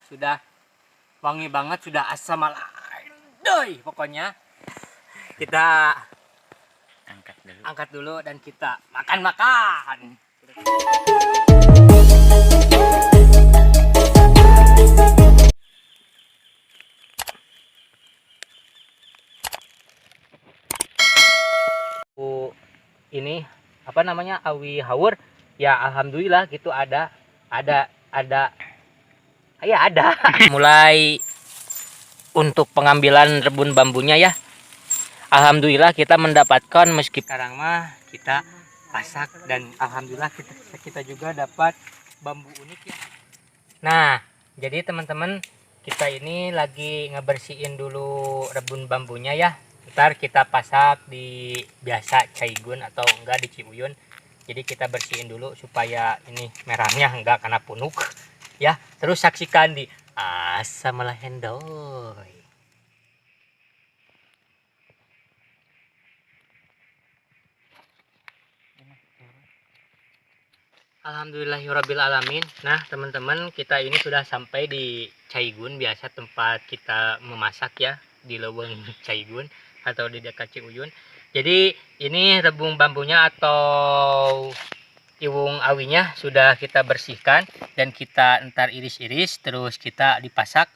Sudah wangi banget, sudah asam doi. Pokoknya kita angkat dulu dan kita makan-makan. Ini apa namanya, awi hawur ya, alhamdulillah gitu ada ya ada. Mulai untuk pengambilan rebun bambunya ya, alhamdulillah kita mendapatkan, meski sekarang mah kita pasak dan alhamdulillah kita juga dapat bambu unik ya. Nah jadi teman-teman, kita ini lagi ngebersihin dulu rebun bambunya ya. Ntar kita pasak di biasa Caigun atau enggak di Ciuyun. Jadi kita bersihin dulu supaya ini merahnya enggak kena punuk ya. Terus saksikan di Asam Lahendoy. Alhamdulillahirabbil alamin. Nah teman-teman, kita ini sudah sampai di Caigun, biasa tempat kita memasak ya, di Leuweung Caigun atau di dekat Ciuyun. Jadi ini rebung bambunya atau iwung awinya sudah kita bersihkan dan kita ntar iris-iris terus kita dipasak.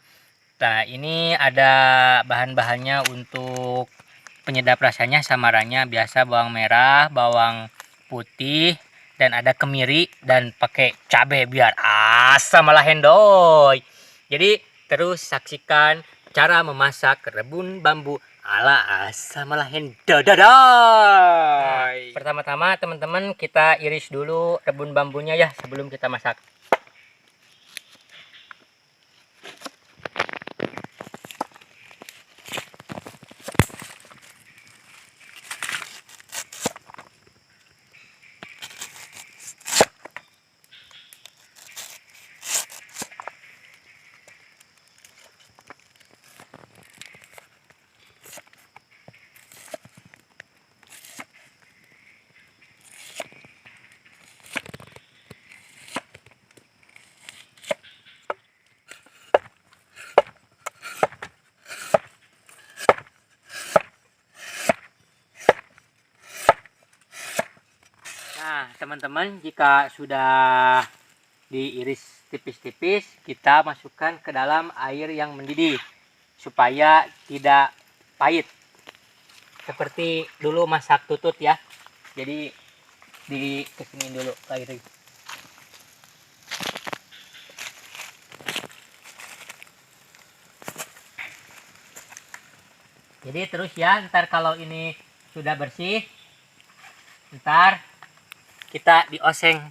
Nah ini ada bahan-bahannya untuk penyedap rasanya, samarannya biasa bawang merah, bawang putih, dan ada kemiri dan pakai cabai biar asam lahendoy. Jadi terus saksikan cara memasak rebun bambu ala asam lahendoy. Nah, pertama-tama teman-teman kita iris dulu rebun bambunya ya sebelum kita masak. Nah teman-teman, jika sudah diiris tipis-tipis, kita masukkan ke dalam air yang mendidih supaya tidak pahit seperti dulu masak tutut ya. Jadi di kesini dulu airnya. Jadi terus ya, ntar kalau ini sudah bersih, ntar kita dioseng.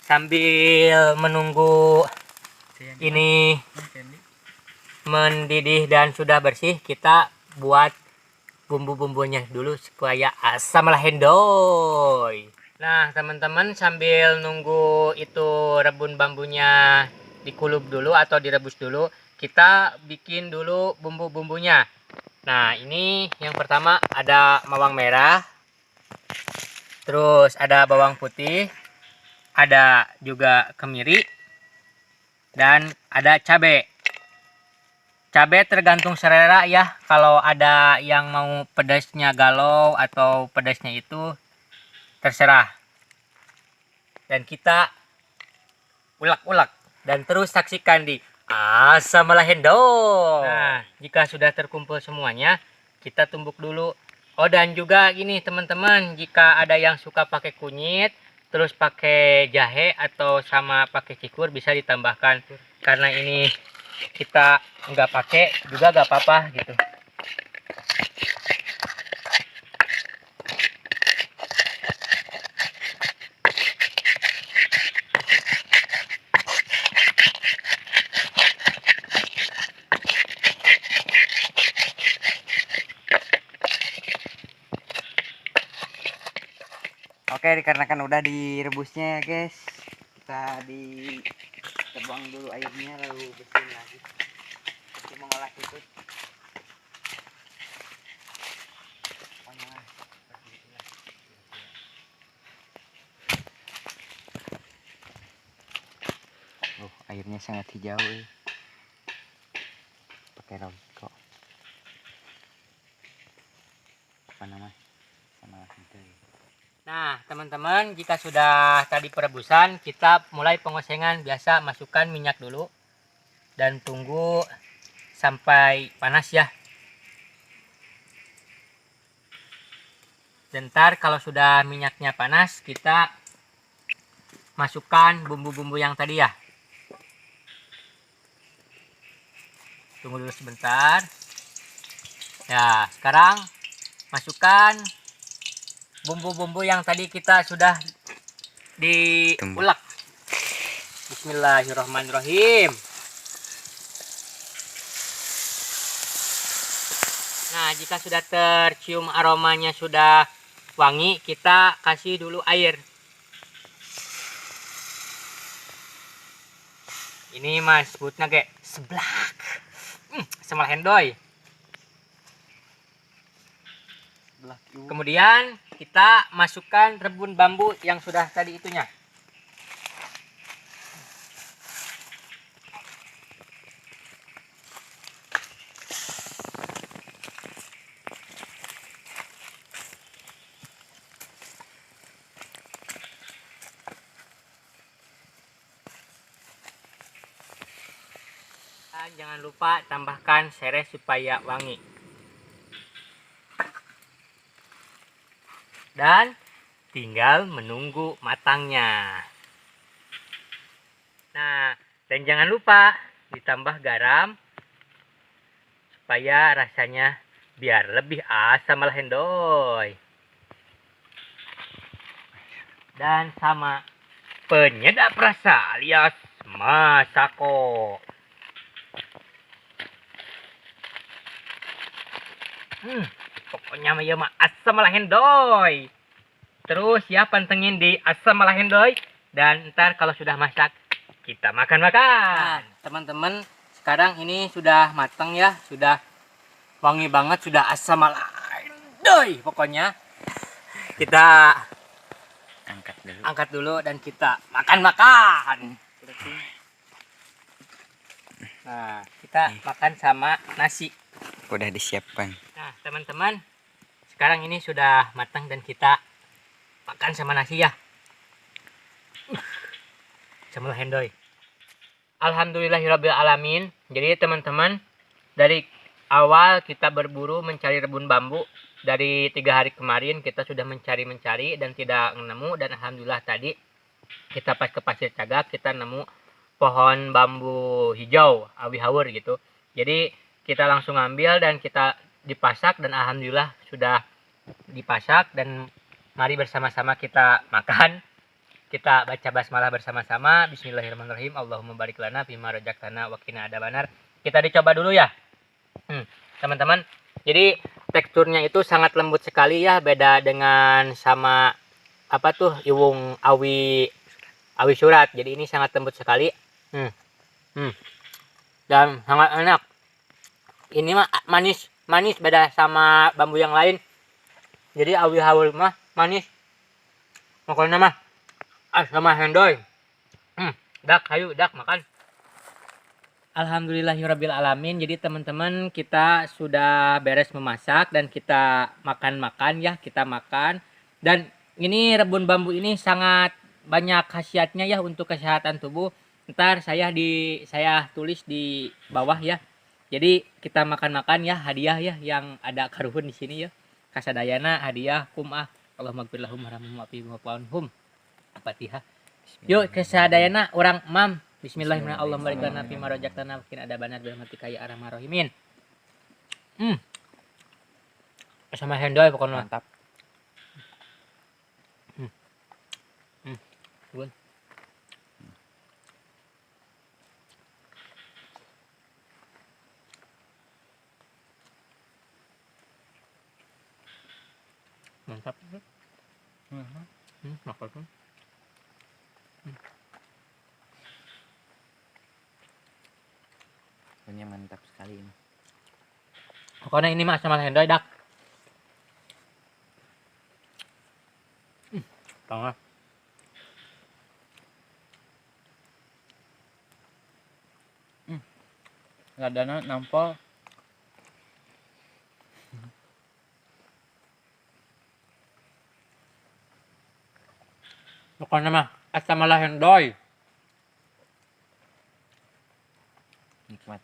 Sambil menunggu ini mendidih dan sudah bersih, kita buat bumbu-bumbunya dulu supaya asam lahendoy. Nah teman-teman, sambil nunggu itu rebun bambunya dikulub dulu atau direbus dulu, kita bikin dulu bumbu-bumbunya. Nah ini yang pertama ada bawang merah, terus ada bawang putih, ada juga kemiri, dan ada cabai. Cabai tergantung selera ya, kalau ada yang mau pedasnya galau atau pedasnya itu terserah. Dan kita ulek-ulek dan terus saksikan di asam lahendoy. Nah jika sudah terkumpul semuanya, kita tumbuk dulu. Oh dan juga gini teman-teman, jika ada yang suka pakai kunyit terus pakai jahe atau sama pakai cikur, bisa ditambahkan. Karena ini kita nggak pakai juga nggak apa-apa gitu. Oke, dikarenakan udah direbusnya ya guys, kita buang dulu airnya lalu bersihin lagi. Kita mengolah itu. Pokoknya seperti itulah. Airnya sangat hijau. Pakai rokok. Apa nama? Sama itu. Nah, teman-teman, jika sudah tadi perebusan, kita mulai pengosengan. Biasa masukkan minyak dulu dan tunggu sampai panas ya. Bentar, kalau sudah minyaknya panas, kita masukkan bumbu-bumbu yang tadi ya. Tunggu dulu sebentar. Ya, sekarang masukkan bumbu-bumbu yang tadi kita sudah diulek. Bismillahirrahmanirrahim. Nah, jika sudah tercium aromanya sudah wangi, kita kasih dulu air. Ini mas sebutnya kayak seblak. Semal hendoy. Kemudian kita masukkan rebun bambu yang sudah tadi itunya. Dan jangan lupa tambahkan serai supaya wangi. Dan tinggal menunggu matangnya. Nah, dan jangan lupa ditambah garam supaya rasanya biar lebih asam hendoy. Dan sama penyedap rasa alias masako. Pokoknya mah asam hendoy. Terus ya pantengin di asam hendoy. Dan ntar kalau sudah masak kita makan-makan. Nah, teman-teman, sekarang ini sudah matang ya, sudah wangi banget, sudah asam hendoy. Pokoknya kita angkat dulu dan kita makan-makan. Nah, kita makan sama nasi. Udah disiapkan. Nah, teman-teman, sekarang ini sudah matang dan kita makan sama nasi ya. Sama hendoy. Alhamdulillahirabbil alamin. Jadi teman-teman, dari awal kita berburu mencari rebun bambu, dari 3 hari kemarin kita sudah mencari dan tidak nemu, dan alhamdulillah tadi kita pas ke Pasir Cagak kita nemu pohon bambu hijau awi hawur gitu. Jadi kita langsung ambil dan kita dipasak, dan alhamdulillah sudah dipasak, dan mari bersama-sama kita makan. Kita baca basmalah bersama-sama. Bismillahirrahmanirrahim. Allahumma barik lana fima razaqtana wa qina adzabannar. Kita dicoba dulu ya. Teman-teman, jadi teksturnya itu sangat lembut sekali ya, beda dengan sama apa tuh iwung awi surat. Jadi ini sangat lembut sekali. Dan sangat enak. Ini mah manis beda sama bambu yang lain. Jadi awi hawul mah manis. Pokoknya mah sama hendoy. Dak ayo dak makan. Alhamdulillahirabbil alamin. Jadi teman-teman, kita sudah beres memasak dan kita makan ya, kita makan. Dan ini rebun bambu ini sangat banyak khasiatnya ya untuk kesehatan tubuh. Ntar saya tulis di bawah ya. Jadi kita makan ya, hadiah ya yang ada karuhun di sini ya. Kasadayana hadiah kumah. Allahumma gfir lahum warhamhum wa'afihim. Fatihah. Yuk kasadayana orang mam. Bismillahirrahmanirrahim. Allahumma barik lana fima razaqtana wa qina adzabannar birahmatika ya arhamar rahimin. Sama hendoy pokoknya mantap. Gun. Mantap. Makan. Pokoknya mantap sekali ini. Pokoknya ini mah sama hendoy dak. Tengah. ladana nampol. Pokoknya mah asam lahendoy. Nikmat.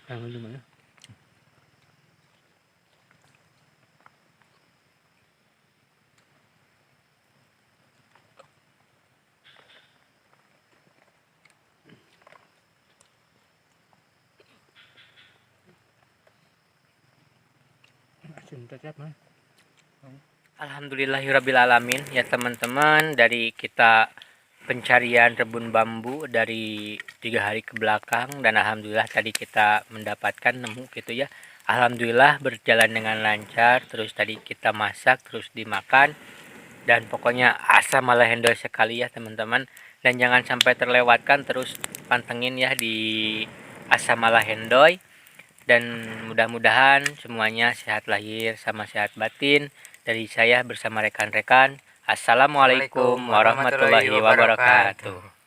Yang di mana? Alhamdulillahirrabbilalamin ya teman-teman, dari kita pencarian rebun bambu dari 3 hari ke belakang, dan alhamdulillah tadi kita mendapatkan nemu gitu ya. Alhamdulillah berjalan dengan lancar. Terus tadi kita masak terus dimakan, dan pokoknya asam lahendoy sekali ya teman-teman. Dan jangan sampai terlewatkan, terus pantengin ya di asam lahendoy. Dan mudah-mudahan semuanya sehat lahir sama sehat batin. Dari saya bersama rekan-rekan, assalamualaikum warahmatullahi wabarakatuh.